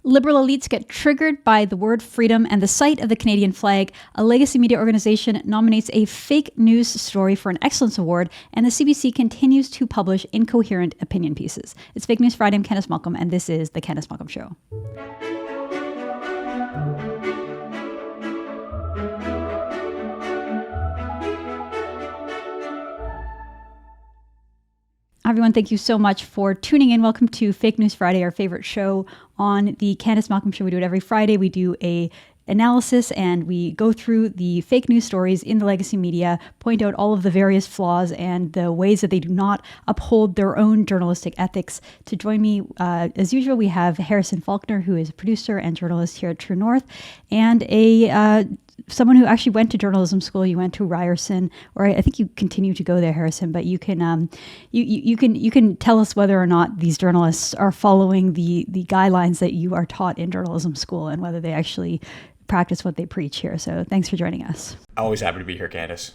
Liberal elites get triggered by the word freedom and the sight of the Canadian flag. A legacy media organization nominates a fake news story for an Excellence Award, and the CBC continues to publish incoherent opinion pieces. It's Fake News Friday. I'm Candice Malcolm, and this is The Candice Malcolm Show. Everyone, thank you so much for tuning in. Welcome to Fake News Friday, our favorite show on the Candice Malcolm Show. We do it every Friday. We do a analysis and we go through the fake news stories in the legacy media, point out all of the various flaws and the ways that they do not uphold their own journalistic ethics. To join me, as usual, we have Harrison Faulkner, who is a producer and journalist here at True North, and someone who actually went to journalism school. You went to Ryerson, or I think you continue to go there, Harrison. But you can you can tell us whether or not these journalists are following the guidelines that you are taught in journalism school, and whether they actually practice what they preach here. So thanks for joining us. Always happy to be here, Candice.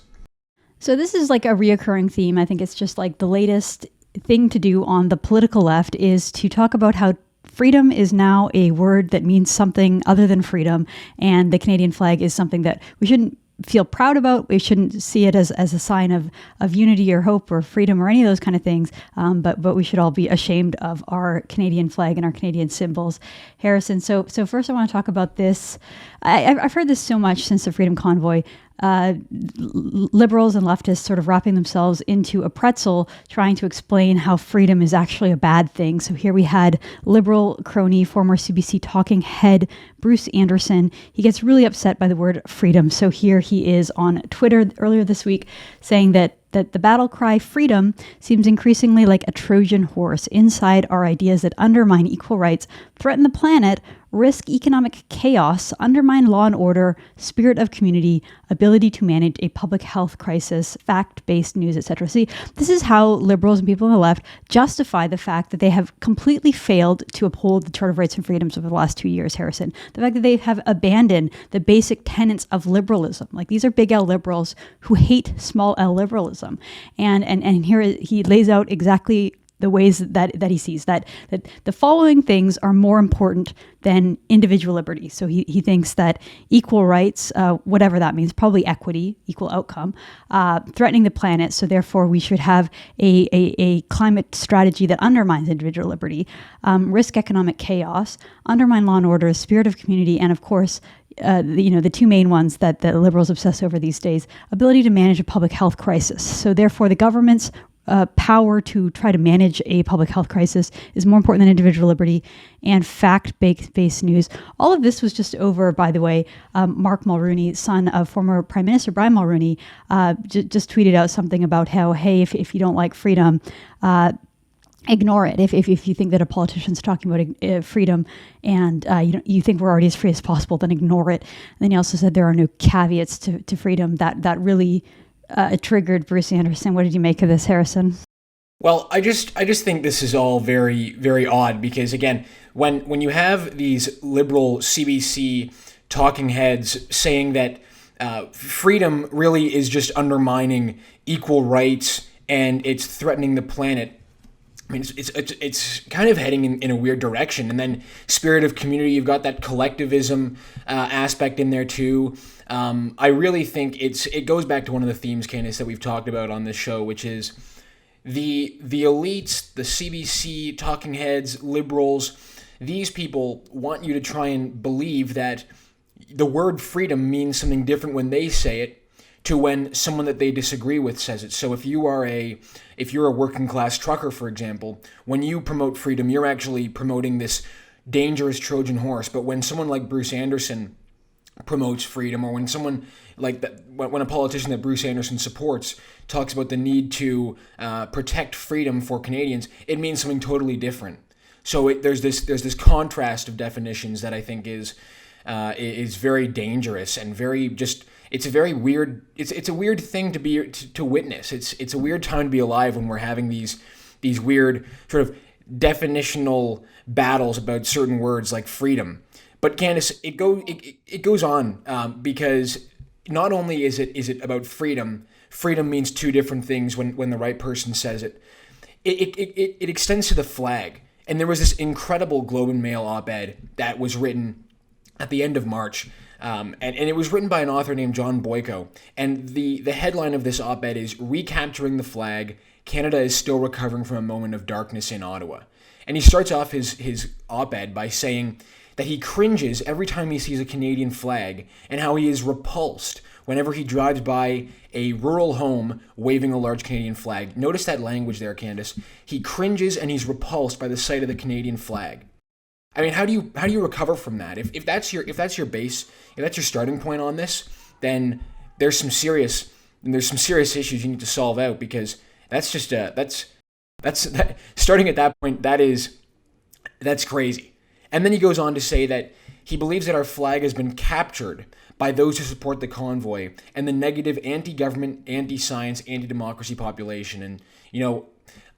So this is like a reoccurring theme. I think it's just like the latest thing to do on the political left is to talk about how freedom is now a word that means something other than freedom, and the Canadian flag is something that we shouldn't feel proud about. We shouldn't see it as a sign of unity or hope or freedom or any of those kind of things, but we should all be ashamed of our Canadian flag and our Canadian symbols. Harrison, so first I want to talk about this. I've heard this so much since the Freedom Convoy. Liberals and leftists sort of wrapping themselves into a pretzel, trying to explain how freedom is actually a bad thing. So here we had Liberal crony, former CBC talking head, Bruce Anderson. He gets really upset by the word freedom. So here he is on Twitter earlier this week saying that the battle cry freedom seems increasingly like a Trojan horse. Inside are ideas that undermine equal rights, threaten the planet, risk economic chaos, undermine law and order, spirit of community, ability to manage a public health crisis, fact-based news, etc. See, this is how liberals and people on the left justify the fact that they have completely failed to uphold the Charter of Rights and Freedoms over the last 2 years, Harrison. The fact that they have abandoned the basic tenets of liberalism. Like, these are big L liberals who hate small L liberalism. And here he lays out exactly the ways that he sees that the following things are more important than individual liberty. So he thinks that equal rights, whatever that means, probably equity, equal outcome, threatening the planet. So therefore we should have a climate strategy that undermines individual liberty, risk economic chaos, undermine law and order, spirit of community, and of course, the two main ones that the liberals obsess over these days, ability to manage a public health crisis. So therefore the government's power to try to manage a public health crisis is more important than individual liberty, and fact-based news. All of this was just over, by the way, Mark Mulroney, son of former Prime Minister Brian Mulroney, just tweeted out something about how, hey, if you don't like freedom, ignore it. If you think that a politician's talking about freedom and you think we're already as free as possible, then ignore it. And then he also said there are no caveats to freedom. That really triggered Bruce Anderson. What did you make of this, Harrison? Well, I just think this is all very, very odd because, again, when you have these liberal CBC talking heads saying that freedom really is just undermining equal rights and it's threatening the planet, I mean, it's kind of heading in a weird direction. And then spirit of community, you've got that collectivism aspect in there too. I really think it goes back to one of the themes, Candice, that we've talked about on this show, which is the elites, the CBC, talking heads, liberals. These people want you to try and believe that the word freedom means something different when they say it to when someone that they disagree with says it. So if you're a working class trucker, for example, when you promote freedom, you're actually promoting this dangerous Trojan horse. But when someone like Bruce Anderson promotes freedom, or when someone like that, when a politician that Bruce Anderson supports talks about the need to protect freedom for Canadians, it means something totally different. So there's this contrast of definitions that I think is very dangerous and very just. It's a very weird. It's a weird thing to witness. It's a weird time to be alive when we're having these weird sort of definitional battles about certain words like freedom. But Candice, it goes on because not only is it about freedom. Freedom means two different things when the right person says it. It extends to the flag. And there was this incredible Globe and Mail op-ed that was written at the end of March, and it was written by an author named John Boyko. And the headline of this op-ed is "Recapturing the Flag, Canada is Still Recovering from a Moment of Darkness in Ottawa." And he starts off his op-ed by saying that he cringes every time he sees a Canadian flag and how he is repulsed whenever he drives by a rural home waving a large Canadian flag. Notice that language there, Candice. He cringes and he's repulsed by the sight of the Canadian flag. I mean, how do you recover from that? If that's your base, if that's your starting point on this, then there's some serious issues you need to solve out, because that's starting at that point, that's crazy. And then he goes on to say that he believes that our flag has been captured by those who support the convoy and the negative anti-government, anti-science, anti-democracy population. And,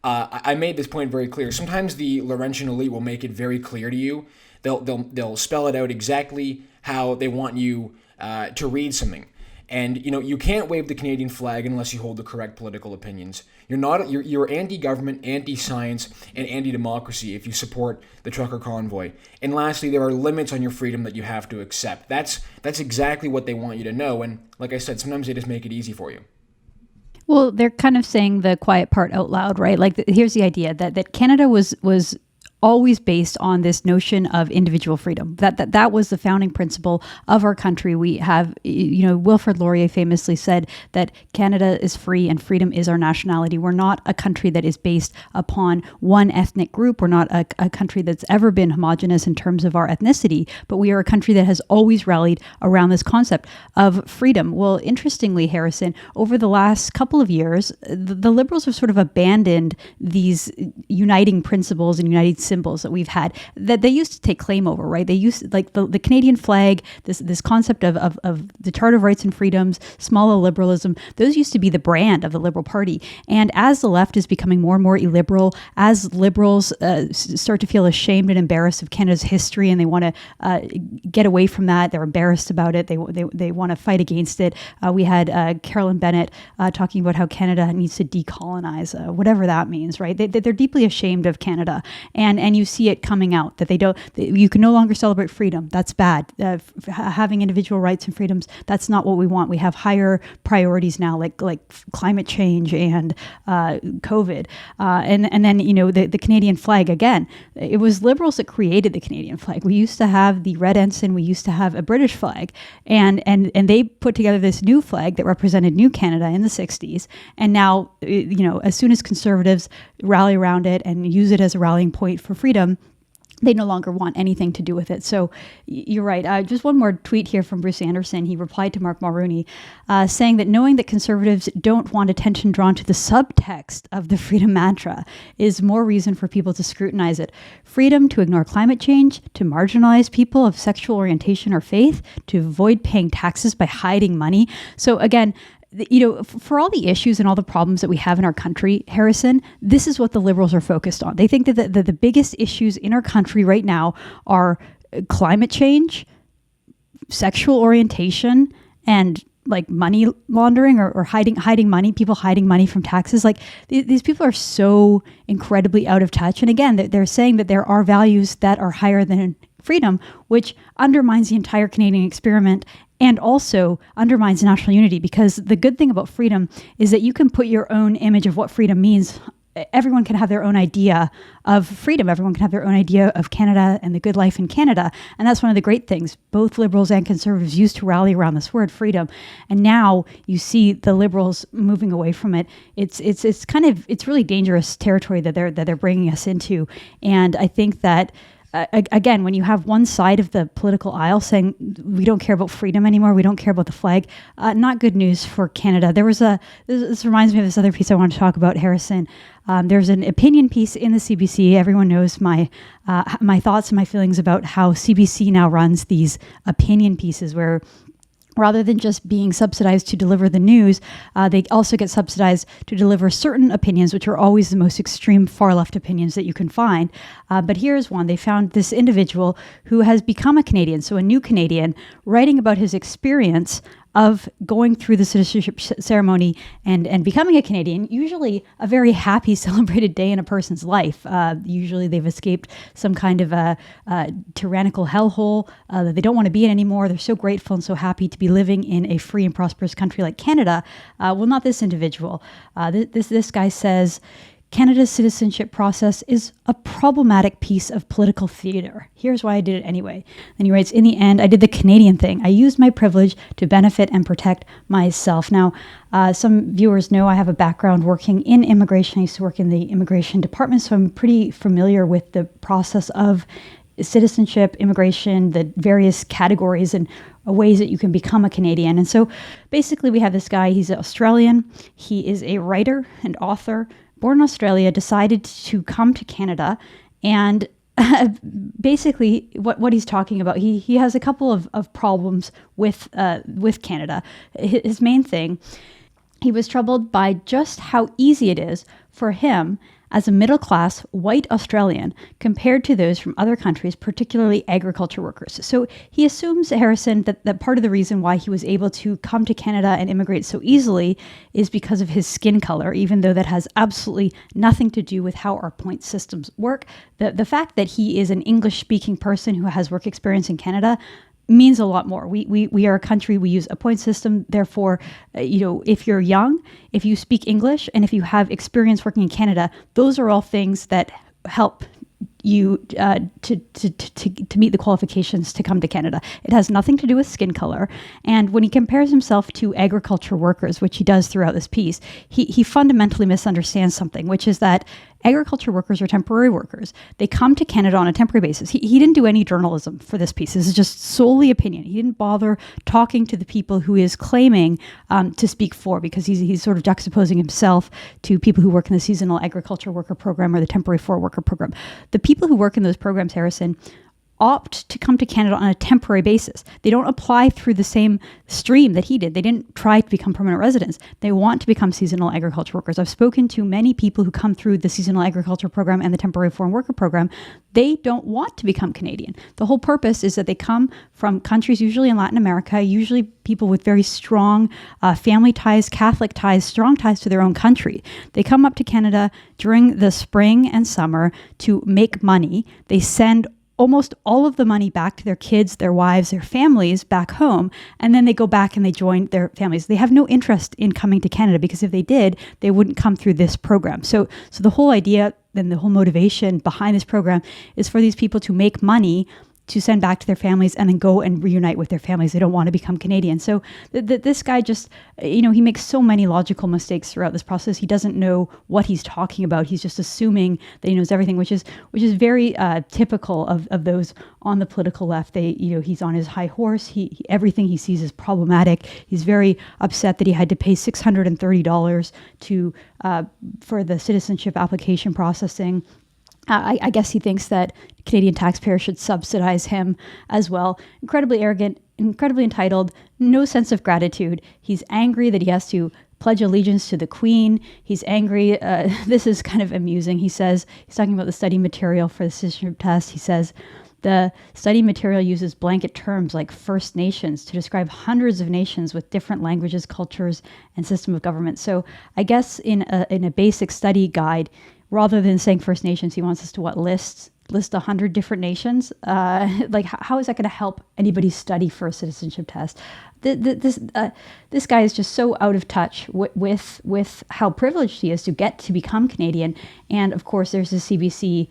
I made this point very clear. Sometimes the Laurentian elite will make it very clear to you. They'll spell it out exactly how they want you to read something. And you can't wave the Canadian flag unless you hold the correct political opinions. You're anti-government, anti-science, and anti-democracy if you support the trucker convoy. And lastly, there are limits on your freedom that you have to accept. That's exactly what they want you to know. And like I said, sometimes they just make it easy for you. Well, they're kind of saying the quiet part out loud, right? Like, here's the idea that Canada was always based on this notion of individual freedom. That was the founding principle of our country. We have, Wilfrid Laurier famously said that Canada is free and freedom is our nationality. We're not a country that is based upon one ethnic group. We're not a country that's ever been homogenous in terms of our ethnicity, but we are a country that has always rallied around this concept of freedom. Well, interestingly, Harrison, over the last couple of years, the Liberals have sort of abandoned these uniting principles and united symbols that we've had that they used to take claim over, right? They used, like the Canadian flag, this concept of the Charter of Rights and Freedoms, small L liberalism, those used to be the brand of the Liberal Party. And as the left is becoming more and more illiberal, as Liberals start to feel ashamed and embarrassed of Canada's history, and they want to get away from that, they're embarrassed about it, they want to fight against it. We had Carolyn Bennett talking about how Canada needs to decolonize, whatever that means, right? They're deeply ashamed of Canada, and you see it coming out that you can no longer celebrate freedom. That's bad. Having individual rights and freedoms, that's not what we want. We have higher priorities now, like climate change and COVID, and then the Canadian flag. Again, it was Liberals that created the Canadian flag. We used to have the red ensign. We used to have a British flag, and they put together this new flag that represented New Canada in the 60s. And now, as soon as conservatives rally around it and use it as a rallying point for freedom, they no longer want anything to do with it. So you're right. Just one more tweet here from Bruce Anderson. He replied to Mark Mulroney saying that knowing that conservatives don't want attention drawn to the subtext of the freedom mantra is more reason for people to scrutinize it. Freedom to ignore climate change, to marginalize people of sexual orientation or faith, to avoid paying taxes by hiding money. So again, for all the issues and all the problems that we have in our country, Harrison, this is what the Liberals are focused on. They think that the biggest issues in our country right now are climate change, sexual orientation, and like money laundering or hiding money, people hiding money from taxes. Like these people are so incredibly out of touch. And again, they're saying that there are values that are higher than freedom, which undermines the entire Canadian experiment and also undermines national unity, because the good thing about freedom is that you can put your own image of what freedom means. Everyone can have their own idea of freedom. Everyone can have their own idea of Canada and the good life in Canada. And that's one of the great things. Both Liberals and Conservatives used to rally around this word, freedom. And now you see the Liberals moving away from it. It's really dangerous territory that they're bringing us into. And I think that again, when you have one side of the political aisle saying we don't care about freedom anymore, we don't care about the flag, not good news for Canada. This reminds me of this other piece I want to talk about, Harrison. There's an opinion piece in the CBC. Everyone knows my thoughts and my feelings about how CBC now runs these opinion pieces where rather than just being subsidized to deliver the news, they also get subsidized to deliver certain opinions, which are always the most extreme far-left opinions that you can find. But here's one. They found this individual who has become a Canadian, so a new Canadian, writing about his experience of going through the citizenship ceremony and becoming a Canadian, usually a very happy, celebrated day in a person's life. Usually they've escaped some kind of a tyrannical hellhole that they don't want to be in anymore. They're so grateful and so happy to be living in a free and prosperous country like Canada. Well, not this individual. This guy says, Canada's citizenship process is a problematic piece of political theater. Here's why I did it anyway. Then he writes, in the end, I did the Canadian thing. I used my privilege to benefit and protect myself. Now, some viewers know I have a background working in immigration. I used to work in the immigration department, so I'm pretty familiar with the process of citizenship, immigration, the various categories and ways that you can become a Canadian. And so basically we have this guy, he's Australian. He is a writer and author, born in Australia, decided to come to Canada, and basically what he's talking about, he has a couple of problems with Canada. His main thing, he was troubled by just how easy it is for him as a middle-class white Australian compared to those from other countries, particularly agriculture workers. So he assumes, Harrison, that part of the reason why he was able to come to Canada and immigrate so easily is because of his skin color, even though that has absolutely nothing to do with how our point systems work. The fact that he is an English-speaking person who has work experience in Canada means a lot more. We are a country, we use a point system. Therefore, if you're young, if you speak English, and if you have experience working in Canada, those are all things that help you to meet the qualifications to come to Canada. It has nothing to do with skin color. And when he compares himself to agriculture workers, which he does throughout this piece, he fundamentally misunderstands something, which is that agriculture workers are temporary workers. They come to Canada on a temporary basis. He didn't do any journalism for this piece. This is just solely opinion. He didn't bother talking to the people who he is claiming to speak for, because he's sort of juxtaposing himself to people who work in the seasonal agriculture worker program or the temporary foreign worker program. The people who work in those programs, Harrison, opt to come to Canada on a temporary basis. They don't apply through the same stream that he did. They didn't try to become permanent residents. They want to become seasonal agriculture workers. I've spoken to many people who come through the seasonal agriculture program and the temporary foreign worker program. They don't want to become Canadian. The whole purpose is that they come from countries, usually in Latin America, usually people with very strong family ties, Catholic ties, strong ties to their own country. They come up to Canada during the spring and summer to make money. They send almost all of the money back to their kids, their wives, their families back home, and then they go back and they join their families. They have no interest in coming to Canada, because if they did, they wouldn't come through this program. So the whole idea and the whole motivation behind this program is for these people to make money to send back to their families and then go and reunite with their families. They don't want to become Canadian. So this guy just, he makes so many logical mistakes throughout this process. He doesn't know what he's talking about. He's just assuming that he knows everything, which is very typical of those on the political left. He's on his high horse. Everything he sees is problematic. He's very upset that he had to pay $630 for the citizenship application processing. I guess he thinks that Canadian taxpayers should subsidize him as well. Incredibly arrogant, incredibly entitled, no sense of gratitude. He's angry that he has to pledge allegiance to the Queen. He's angry. This is kind of amusing. He says, he's talking about the study material for the citizenship test. He says, the study material uses blanket terms like First Nations to describe hundreds of nations with different languages, cultures, and system of government. So I guess in a basic study guide, rather than saying First Nations, he wants us to list 100 different nations. How is that going to help anybody study for a citizenship test? This guy is just so out of touch with how privileged he is to get to become Canadian. And of course, there's the CBC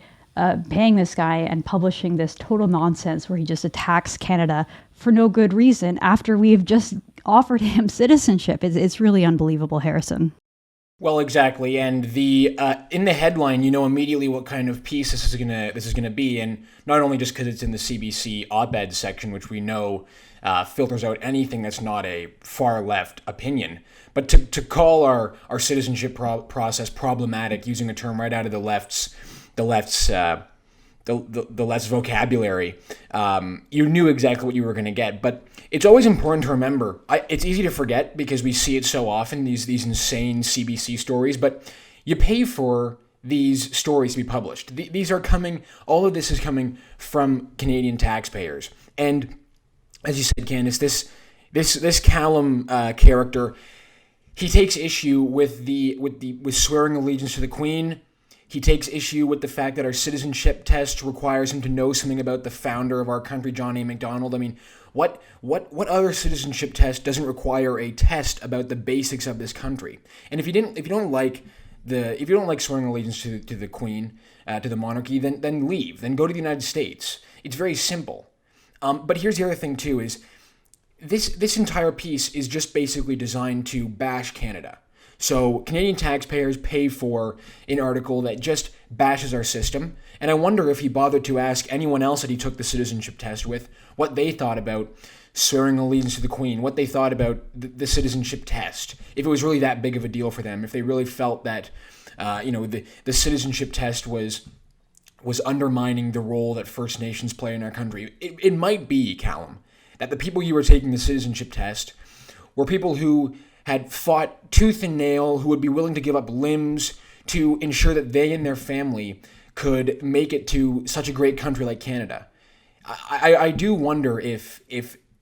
paying this guy and publishing this total nonsense where he just attacks Canada for no good reason after we've just offered him citizenship. It's really unbelievable, Harrison. Well, exactly, and the in the headline, you know immediately what kind of piece this is gonna be, and not only just because it's in the CBC op-ed section, which we know filters out anything that's not a far left opinion, but to call our citizenship process problematic, using a term right out of the left's vocabulary, you knew exactly what you were going to get. But it's always important to remember. It's easy to forget because we see it so often, these insane CBC stories. But you pay for these stories to be published. All of this is coming from Canadian taxpayers. And as you said, Candice, This Callum character, he takes issue with swearing allegiance to the Queen. He takes issue with the fact that our citizenship test requires him to know something about the founder of our country, John A. Macdonald. I mean, what other citizenship test doesn't require a test about the basics of this country? And if you don't like swearing allegiance to the Queen, to the monarchy, then leave. Then go to the United States. It's very simple. But here's the other thing too: is this entire piece is just basically designed to bash Canada. So Canadian taxpayers pay for an article that just bashes our system. And I wonder if he bothered to ask anyone else that he took the citizenship test with what they thought about swearing allegiance to the Queen, what they thought about the citizenship test, if it was really that big of a deal for them, if they really felt that the citizenship test was undermining the role that First Nations play in our country. It might be, Callum, that the people you were taking the citizenship test were people who had fought tooth and nail, who would be willing to give up limbs to ensure that they and their family could make it to such a great country like Canada. I do wonder if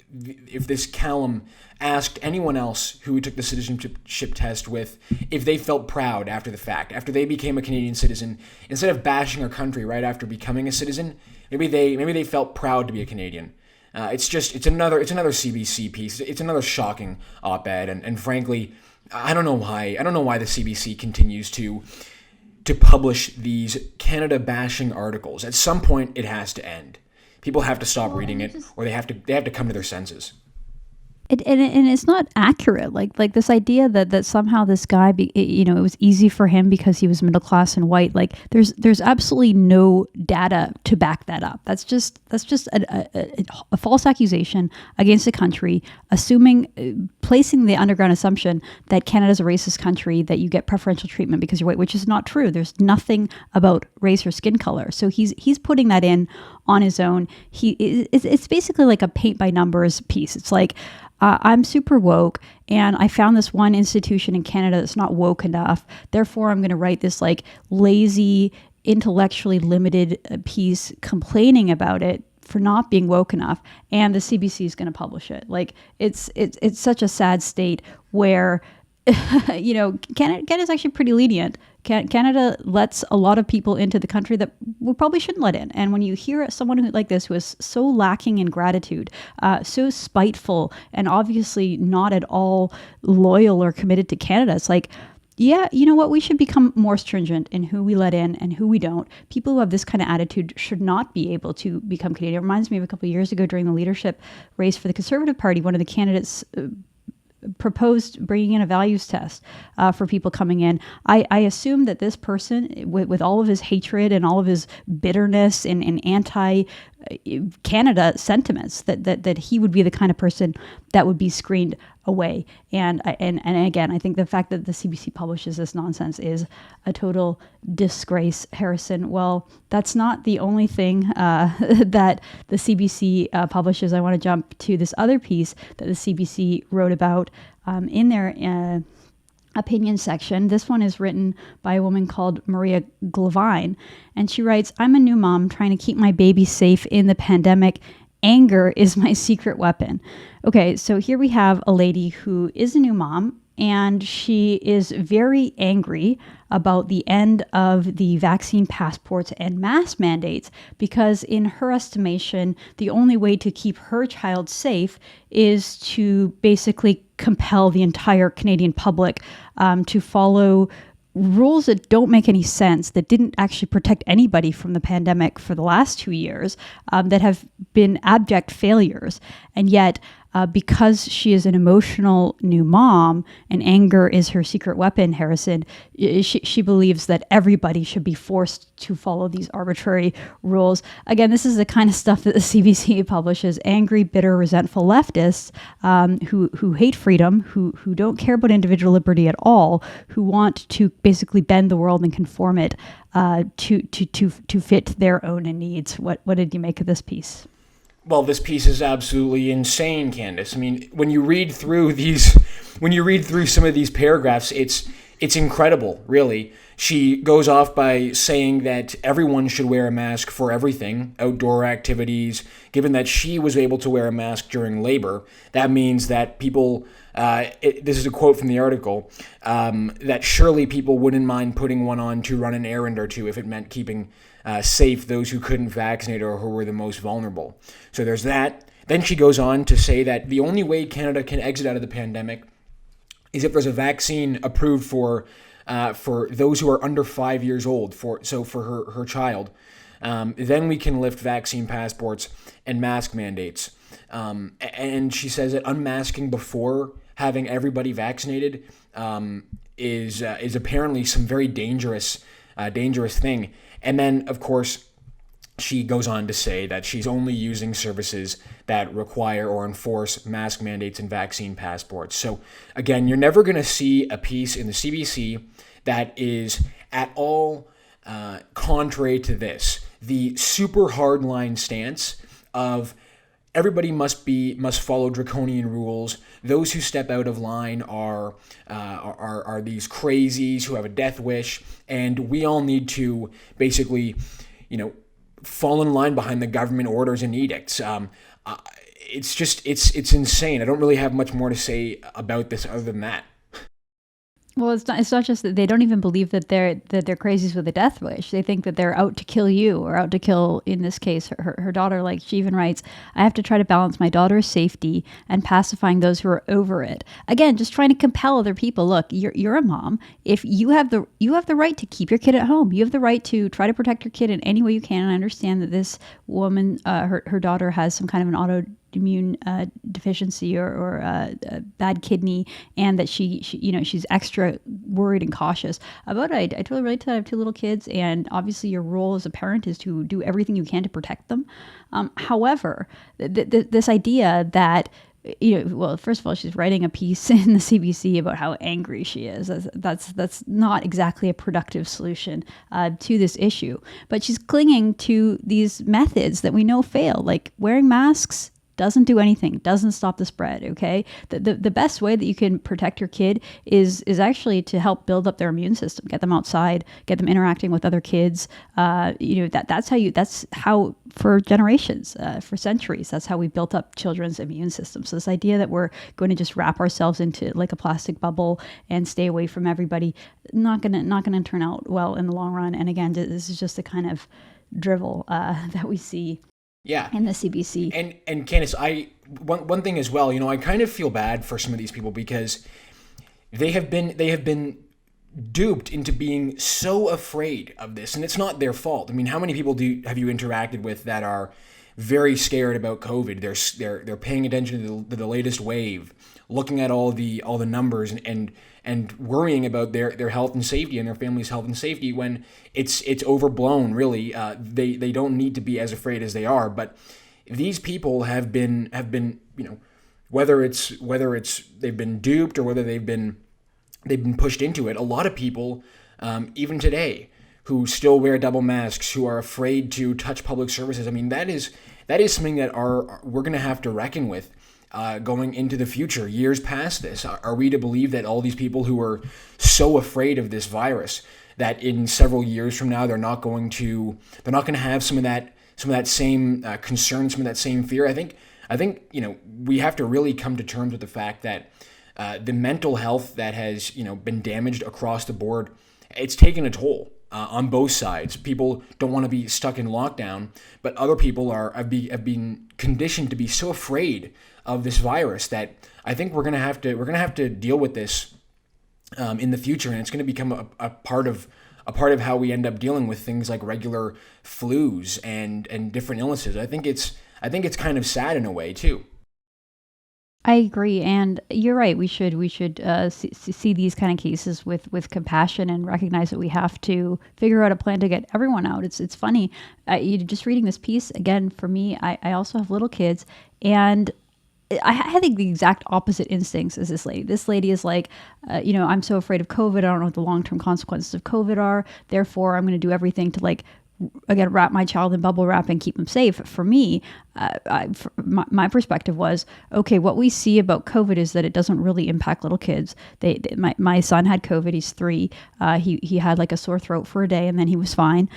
this Callum asked anyone else who he took the citizenship test with if they felt proud after the fact, after they became a Canadian citizen, instead of bashing our country right after becoming a citizen. Maybe they felt proud to be a Canadian. It's another CBC piece. It's another shocking op-ed, and frankly, I don't know why the CBC continues to publish these Canada bashing articles. At some point, it has to end. People have to stop reading it, or they have to come to their senses. And it's not accurate. Like this idea that somehow this guy, it was easy for him because he was middle class and white. Like there's absolutely no data to back that up. That's just a false accusation against a country, placing the underground assumption that Canada's a racist country, that you get preferential treatment because you're white, which is not true. There's nothing about race or skin color. So he's putting that in on his own. It's basically like a paint by numbers piece. It's like, I'm super woke, and I found this one institution in Canada that's not woke enough. Therefore, I'm going to write this like lazy, intellectually limited piece complaining about it for not being woke enough, and the CBC is going to publish it. Like it's such a sad state where Canada is actually pretty lenient. Canada lets a lot of people into the country that we probably shouldn't let in. And when you hear someone like this who is so lacking in gratitude, so spiteful, and obviously not at all loyal or committed to Canada, it's like, yeah, you know what? We should become more stringent in who we let in and who we don't. People who have this kind of attitude should not be able to become Canadian. It reminds me of a couple of years ago during the leadership race for the Conservative Party, one of the candidates proposed bringing in a values test for people coming in. I assume that this person, with all of his hatred and all of his bitterness and anti-Canada sentiments, that he would be the kind of person that would be screened away. And again, I think the fact that the CBC publishes this nonsense is a total disgrace, Harrison. Well, that's not the only thing that the CBC publishes. I want to jump to this other piece that the CBC wrote about in their opinion section. This one is written by a woman called Maria Glavine, and she writes, "I'm a new mom trying to keep my baby safe in the pandemic. Anger is my secret weapon." Okay, so here we have a lady who is a new mom, and she is very angry about the end of the vaccine passports and mask mandates because, in her estimation, the only way to keep her child safe is to basically compel the entire Canadian public to follow rules that don't make any sense, that didn't actually protect anybody from the pandemic for the last 2 years, that have been abject failures. And yet, because she is an emotional new mom and anger is her secret weapon, Harrison, she believes that everybody should be forced to follow these arbitrary rules. Again, this is the kind of stuff that the CBC publishes. Angry, bitter, resentful leftists who hate freedom, who don't care about individual liberty at all, who want to basically bend the world and conform it to fit their own needs. What did you make of this piece? Well, this piece is absolutely insane, Candice. I mean, when you read through some of these paragraphs, it's it's incredible, really. She goes off by saying that everyone should wear a mask for everything, outdoor activities. Given that she was able to wear a mask during labor, that means that people, this is a quote from the article, that surely people wouldn't mind putting one on to run an errand or two if it meant keeping safe those who couldn't vaccinate or who were the most vulnerable. So there's that. Then she goes on to say that the only way Canada can exit out of the pandemic is if there's a vaccine approved for those who are under 5 years old, for her child. Then we can lift vaccine passports and mask mandates. And she says that unmasking before having everybody vaccinated is apparently some very dangerous thing. And then, of course, she goes on to say that she's only using services that require or enforce mask mandates and vaccine passports. So again, you're never going to see a piece in the CBC that is at all contrary to this. The super hardline stance of everybody must follow draconian rules. Those who step out of line are these crazies who have a death wish, and we all need to basically, fall in line behind the government orders and edicts. It's insane. I don't really have much more to say about this other than that. Well, it's not just that they don't even believe that they're crazies with a death wish. They think that they're out to kill you, or out to kill, in this case, her daughter. Like she even writes, I have to try to balance my daughter's safety and pacifying those who are over it. Again, just trying to compel other people. Look, you're a mom. If you have the right to keep your kid at home, you have the right to try to protect your kid in any way you can. And I understand that this woman, her daughter has some kind of an autoimmune deficiency or a bad kidney, and that she's extra worried and cautious about it. I totally relate to that. I have two little kids, and obviously your role as a parent is to do everything you can to protect them. However, this idea that well, first of all, she's writing a piece in the CBC about how angry she is. That's not exactly a productive solution to this issue. But she's clinging to these methods that we know fail, like wearing masks. Doesn't do anything, doesn't stop the spread, okay? The best way that you can protect your kid is actually to help build up their immune system, get them outside, get them interacting with other kids. That's how for generations, for centuries, that's how we built up children's immune system. So this idea that we're going to just wrap ourselves into like a plastic bubble and stay away from everybody, not gonna turn out well in the long run. And again, this is just the kind of drivel that we see. Yeah, in the CBC. And Candice, one thing as well, I kind of feel bad for some of these people because they have been duped into being so afraid of this, and it's not their fault. I mean, how many people have you interacted with that are very scared about COVID? They're paying attention to the latest wave, looking at all the numbers and worrying about their health and safety and their family's health and safety when it's overblown. Really, they don't need to be as afraid as they are. But these people have been whether it's they've been duped or whether they've been pushed into it. A lot of people, even today, who still wear double masks, who are afraid to touch public services. I mean, that is something that we're going to have to reckon with. Going into the future, years past this, are we to believe that all these people who are so afraid of this virus that in several years from now they're not going to have some of that same concern, some of that same fear? I think we have to really come to terms with the fact that the mental health that has been damaged across the board, it's taken a toll. On both sides. People don't want to be stuck in lockdown, but other people have been conditioned to be so afraid of this virus that I think we're gonna have to deal with this in the future, and it's going to become a part of how we end up dealing with things like regular flus and different illnesses. I think it's kind of sad in a way too. I agree, and you're right. We should see these kind of cases with compassion and recognize that we have to figure out a plan to get everyone out. It's funny, just reading this piece again. For me, I also have little kids, and I had the exact opposite instincts as this lady. This lady is like, I'm so afraid of COVID. I don't know what the long-term consequences of COVID are. Therefore, I'm going to do everything to wrap my child in bubble wrap and keep them safe. For me, my perspective was, okay, what we see about COVID is that it doesn't really impact little kids. My son had COVID. He's 3. He had like a sore throat for a day and then he was fine.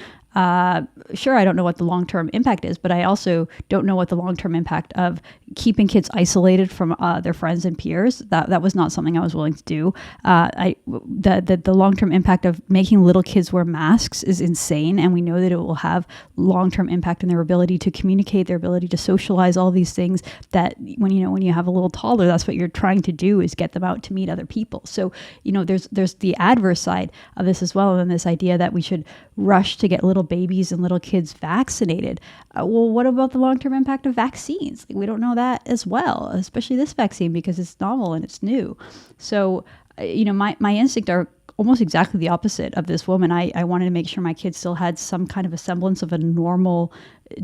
Sure, I don't know what the long-term impact is, but I also don't know what the long-term impact of keeping kids isolated from their friends and peers. That was not something I was willing to do. The long-term impact of making little kids wear masks is insane, and we know that it will have long-term impact in their ability to communicate, their ability to socialize, all these things that when you have a little toddler, that's what you're trying to do, is get them out to meet other people. So, there's the adverse side of this as well, and this idea that we should rush to get little babies and little kids vaccinated. Well, what about the long-term impact of vaccines? We don't know that as well, especially this vaccine, because it's novel and it's new. So, my instinct are almost exactly the opposite of this woman. I wanted to make sure my kids still had some kind of a semblance of a normal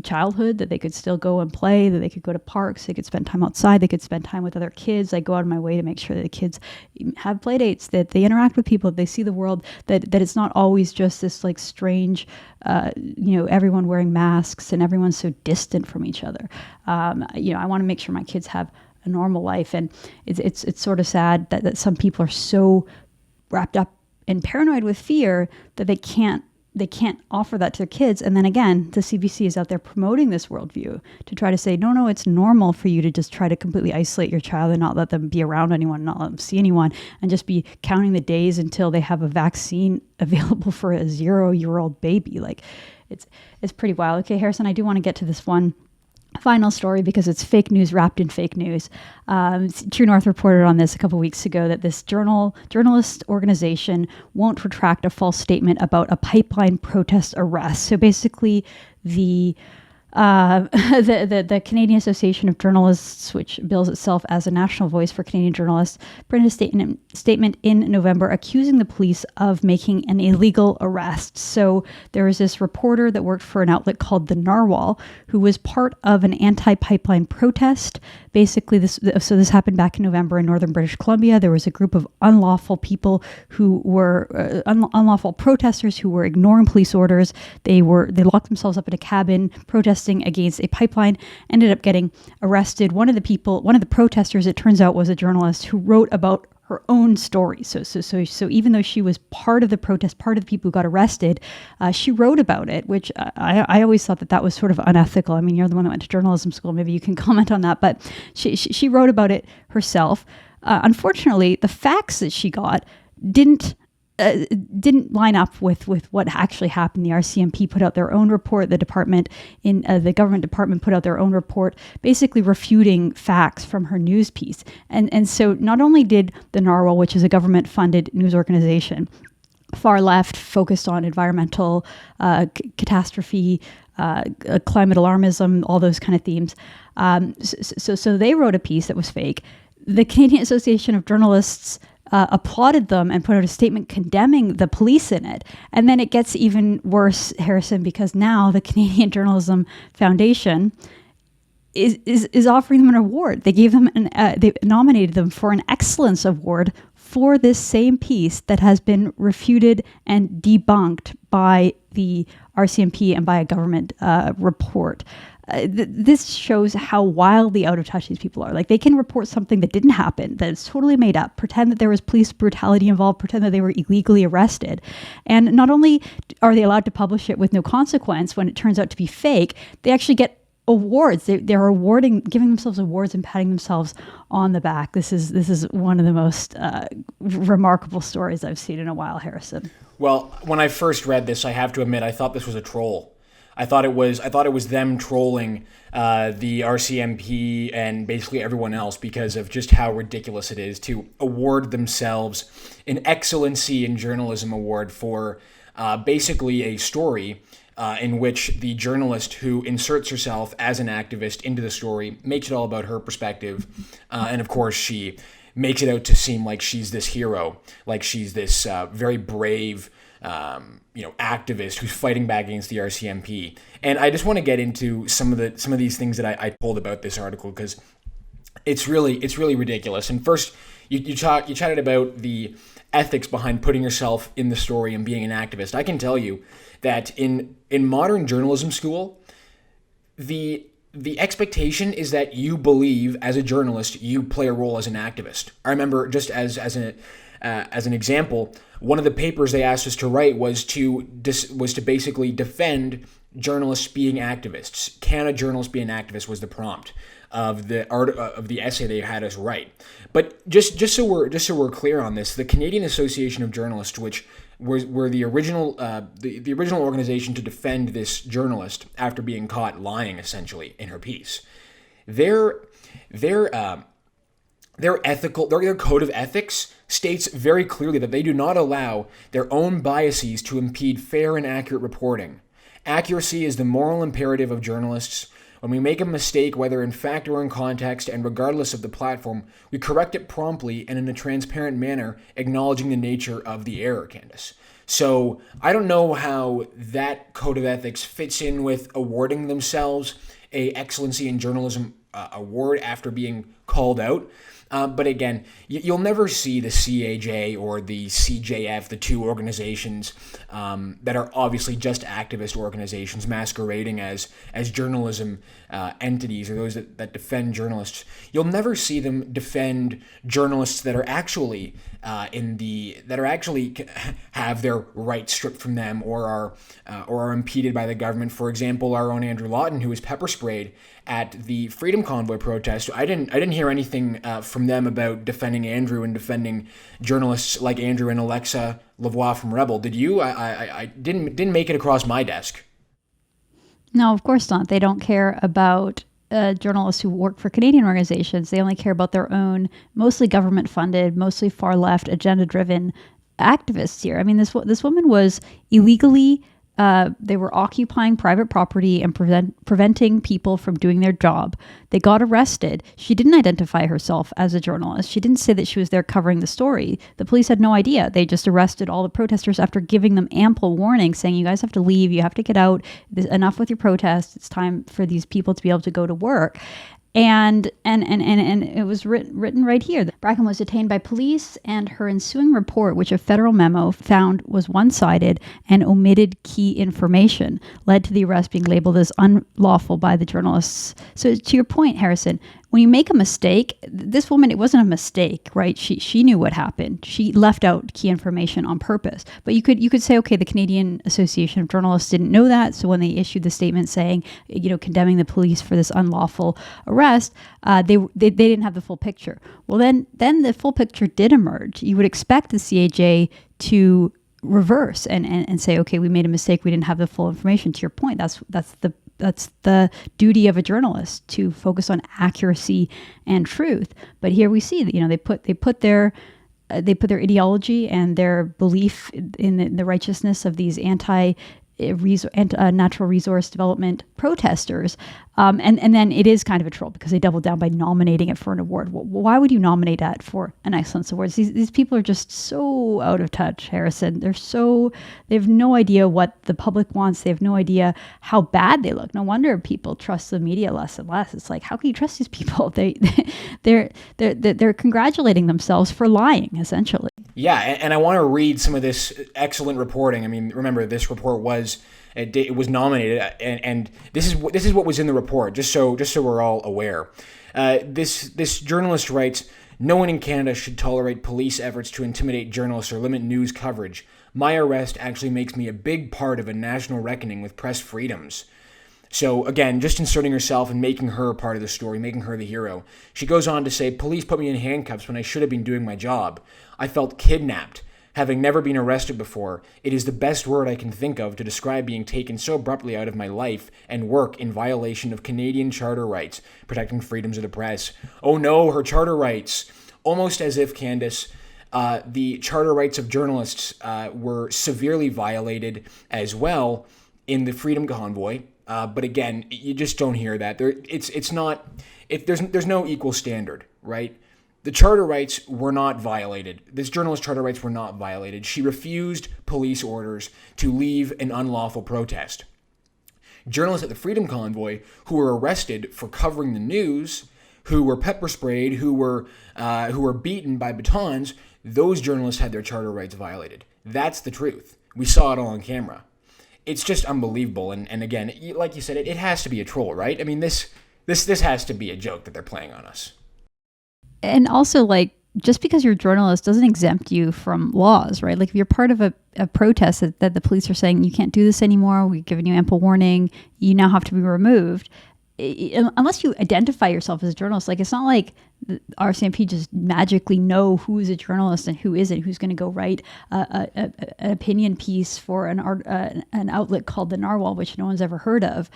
childhood, that they could still go and play, that they could go to parks, they could spend time outside, they could spend time with other kids. I go out of my way to make sure that the kids have play dates, that they interact with people, that they see the world, that it's not always just this like strange, everyone wearing masks and everyone's so distant from each other. I want to make sure my kids have a normal life. And it's sort of sad that some people are so wrapped up and paranoid with fear that they can't offer that to their kids. And then again, the CBC is out there promoting this worldview to try to say, no, it's normal for you to just try to completely isolate your child and not let them be around anyone, not let them see anyone, and just be counting the days until they have a vaccine available for a 0-year-old baby. Like, it's pretty wild. Okay, Harrison, I do want to get to this one final story because it's fake news wrapped in fake news. True North reported on this a couple weeks ago, that this journalist organization won't retract a false statement about a pipeline protest arrest. So basically, the Canadian Association of Journalists, which bills itself as a national voice for Canadian journalists, printed a statement in November accusing the police of making an illegal arrest. So there was this reporter that worked for an outlet called The Narwhal, who was part of an anti-pipeline protest. Basically, this happened back in November in northern British Columbia. There was a group of unlawful people who were unlawful protesters who were ignoring police orders. They locked themselves up in a cabin protesting against a pipeline, ended up getting arrested. One of the protesters, it turns out, was a journalist who wrote about her own story. So even though she was part of the protest, part of the people who got arrested, she wrote about it, which I always thought that was sort of unethical. I mean, you're the one that went to journalism school. Maybe you can comment on that. But she wrote about it herself. Unfortunately, the facts that she got didn't line up with what actually happened. The RCMP put out their own report. The government department put out their own report, basically refuting facts from her news piece. And so not only did the Narwhal, which is a government-funded news organization, far left, focused on environmental catastrophe, climate alarmism, all those kind of themes. So they wrote a piece that was fake. The Canadian Association of Journalists applauded them and put out a statement condemning the police in it. And then it gets even worse, Harrison, because now the Canadian Journalism Foundation is offering them an award. They gave them they nominated them for an excellence award for this same piece that has been refuted and debunked by the RCMP and by a government report. This shows how wildly out of touch these people are. Like, they can report something that didn't happen, that is totally made up, pretend that there was police brutality involved, pretend that they were illegally arrested. And not only are they allowed to publish it with no consequence when it turns out to be fake, they actually get awards. They're giving themselves awards and patting themselves on the back. This is one of the most remarkable stories I've seen in a while, Harrison. Well, when I first read this, I have to admit, I thought this was a troll. I thought it was them trolling the RCMP and basically everyone else because of just how ridiculous it is to award themselves an Excellency in Journalism award for basically a story in which the journalist who inserts herself as an activist into the story makes it all about her perspective, and of course she makes it out to seem like she's this hero, like she's this very brave activist who's fighting back against the RCMP. And I just want to get into some of these things that I told about this article because it's really ridiculous. And first, you chatted about the ethics behind putting yourself in the story and being an activist. I can tell you that in modern journalism school, the the expectation is that you believe, as a journalist, you play a role as an activist. I remember, just as an example, one of the papers they asked us to write was to basically defend journalists being activists. Can a journalist be an activist was the prompt of the essay they had us write. But just so we're clear on this, the Canadian Association of Journalists, which were the original organization to defend this journalist after being caught lying essentially in her piece, their code of ethics states very clearly that they do not allow their own biases to impede fair and accurate reporting. Accuracy is the moral imperative of journalists. When we make a mistake, whether in fact or in context, and regardless of the platform, we correct it promptly and in a transparent manner, acknowledging the nature of the error, Candice. So I don't know how that code of ethics fits in with awarding themselves a Excellency in Journalism award after being called out. But again, you'll never see the CAJ or the CJF, the two organizations that are obviously just activist organizations masquerading as journalism entities, or those that defend journalists. You'll never see them defend journalists that are actually have their rights stripped from them or are impeded by the government. For example, our own Andrew Lawton, who was pepper sprayed at the Freedom Convoy protest. I didn't hear anything from them about defending Andrew and defending journalists like Andrew and Alexa Lavoie from Rebel. Did you? I didn't make it across my desk. No, of course not. They don't care about journalists who work for Canadian organizations. They only care about their own, mostly government-funded, mostly far-left, agenda-driven activists here. I mean, this woman was illegally. They were occupying private property and preventing people from doing their job. They got arrested. She didn't identify herself as a journalist. She didn't say that she was there covering the story. The police had no idea. They just arrested all the protesters after giving them ample warning, saying, you guys have to leave. You have to get out. Enough with your protests. It's time for these people to be able to go to work. And it was written right here. Bracken was detained by police, and her ensuing report, which a federal memo found was one-sided and omitted key information, led to the arrest being labeled as unlawful by the journalists. So to your point, Harrison, when you make a mistake, this woman, it wasn't a mistake, right? She knew what happened. She left out key information on purpose. But you could say, okay, the Canadian Association of Journalists didn't know that. So when they issued the statement saying, condemning the police for this unlawful arrest, they didn't have the full picture. Well, then the full picture did emerge. You would expect the CAJ to reverse and say, okay, we made a mistake. We didn't have the full information. To your point, that's the duty of a journalist, to focus on accuracy and truth. But here we see that they put their ideology and their belief in the righteousness of these natural resource development protesters. And then it is kind of a troll because they double down by nominating it for an award. Why would you nominate that for an excellence award? These people are just so out of touch, Harrison. They have no idea what the public wants. They have no idea how bad they look. No wonder people trust the media less and less. It's like, how can you trust these people? They're congratulating themselves for lying, essentially. Yeah, and I want to read some of this excellent reporting. I mean, remember, this report was nominated, and this is what was in the report. Just so we're all aware, this journalist writes: "No one in Canada should tolerate police efforts to intimidate journalists or limit news coverage. My arrest actually makes me a big part of a national reckoning with press freedoms." So again, just inserting herself and making her a part of the story, making her the hero. She goes on to say, "Police put me in handcuffs when I should have been doing my job. I felt kidnapped. Having never been arrested before, it is the best word I can think of to describe being taken so abruptly out of my life and work in violation of Canadian charter rights, protecting freedoms of the press." Oh no, her charter rights. Almost as if, Candice, the charter rights of journalists were severely violated as well in the Freedom Convoy. But again, you just don't hear that. It's not. If there's no equal standard, right? The charter rights were not violated. This journalist's charter rights were not violated. She refused police orders to leave an unlawful protest. Journalists at the Freedom Convoy who were arrested for covering the news, who were pepper sprayed, who were beaten by batons, those journalists had their charter rights violated. That's the truth. We saw it all on camera. it's just unbelievable. And again, like you said, it has to be a troll, right? I mean, this has to be a joke that they're playing on us. And also, like, just because you're a journalist doesn't exempt you from laws, right? Like, if you're part of a protest that the police are saying you can't do this anymore, we've given you ample warning, you now have to be removed. Unless you identify yourself as a journalist, like, it's not like the RCMP just magically know who's a journalist and who isn't, who's going to go write an opinion piece for an outlet called the Narwhal, which no one's ever heard of.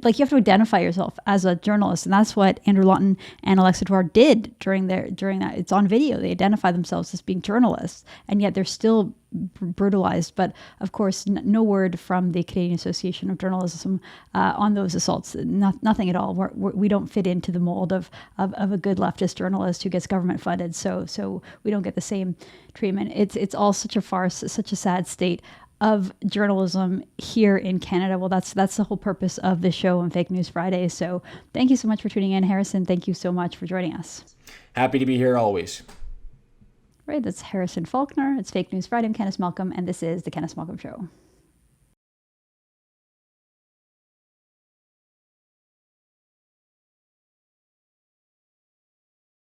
Like, you have to identify yourself as a journalist, and that's what Andrew Lawton and Alexa Dwar did during that. It's on video. They identify themselves as being journalists, and yet they're still brutalized. But of course, no word from the Canadian Association of Journalism on those assaults. Nothing at all. We don't fit into the mold of a good leftist journalist who gets government funded. So we don't get the same treatment. It's all such a farce, such a sad state of journalism here in Canada. Well, that's the whole purpose of this show on Fake News Friday. So thank you so much for tuning in. Harrison, thank you so much for joining us. Happy to be here always. Right, that's Harrison Faulkner. It's Fake News Friday. I'm Candice Malcolm, and this is The Candice Malcolm Show.